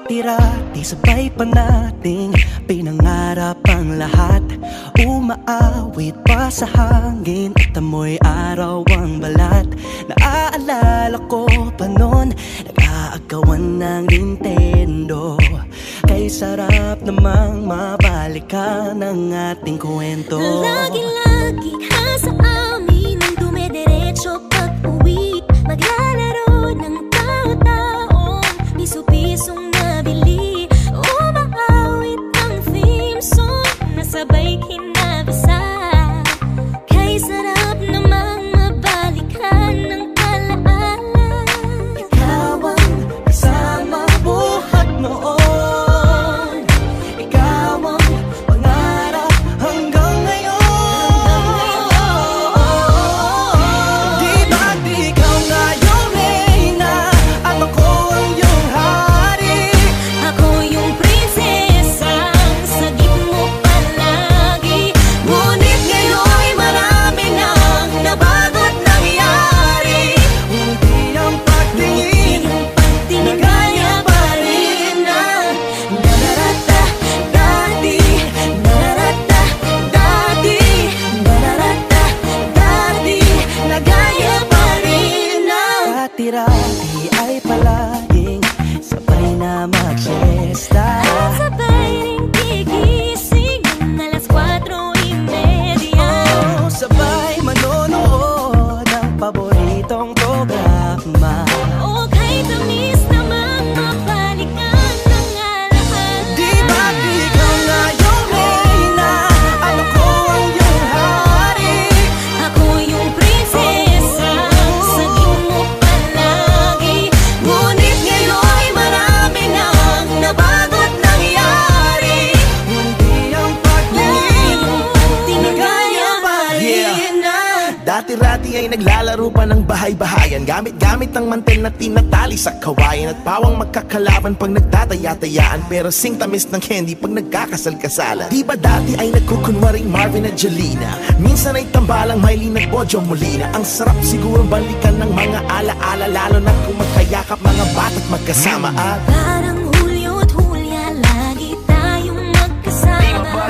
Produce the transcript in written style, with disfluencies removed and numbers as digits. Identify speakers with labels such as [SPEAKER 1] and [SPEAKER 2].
[SPEAKER 1] Dati-rati sabay pa nating pinangarap ang lahat. Umaawit pa sa hangin at amoy araw ang balat. Naaalala ko pa noon, nag-aagawan ng Nintendo. Kay sarap namang mabalikan ang ating kwento.
[SPEAKER 2] Lagi-lagi ka sa amin ang dumidiretso pag-uwi. Maglalaro ng tao-taong piso-pisong nabili. Umaawit ang theme song na sabay kinabasa. Kay sarap namang mabalikan ng alaala.
[SPEAKER 1] Ikaw ang kasama buhat noon. Ikaw ang pangarap hanggang ngayon. Di ba't ikaw nga yung reyna at ako ang iyong hari?
[SPEAKER 2] Ako yung prinsesang sagip mo palagi.
[SPEAKER 1] Ngunit ngayon'y marami nang nabago't nangyari. Hindi ang pagtingin na gaya pa rin na nararata dati, nararata dati, nararata dati, na gaya pa rin na dati-rati ay palaging sabay na mag-siesta.
[SPEAKER 2] Sabay ring gigising ng alas 4:30.
[SPEAKER 1] Oh, sabay manonood ng paboritong programa.
[SPEAKER 2] O kay tamis namang mabalikan ng alaala.
[SPEAKER 1] Di ba't ikaw nga yung reyna at ako ang iyong hari?
[SPEAKER 2] Ako yung prinsesa, sagip mo palagi.
[SPEAKER 1] Ngunit ngayon'y marami nang nabago't nangyari. Hindi ang pagtingin na gaya pa rin na.
[SPEAKER 3] Dati-rati ay naglalaro pa ng bahay-bahayan, gamit-gamit ang mantel na tinatali sa kawayan. At pawang magkakalaban pag nagtataya-tayaan, pero sing tamis ng candy pag nagkakasal-kasalan. Di ba dati ay nagkukunwaring Marvin at Jelena? Minsan ay tambalang Mylene at Bojo Molina. Ang sarap siguro balikan ng mga ala-ala, lalo na kung magkayakap mga bata't magkasama. At
[SPEAKER 2] Parang Hulyo at Hulya, lagi tayong magkasama.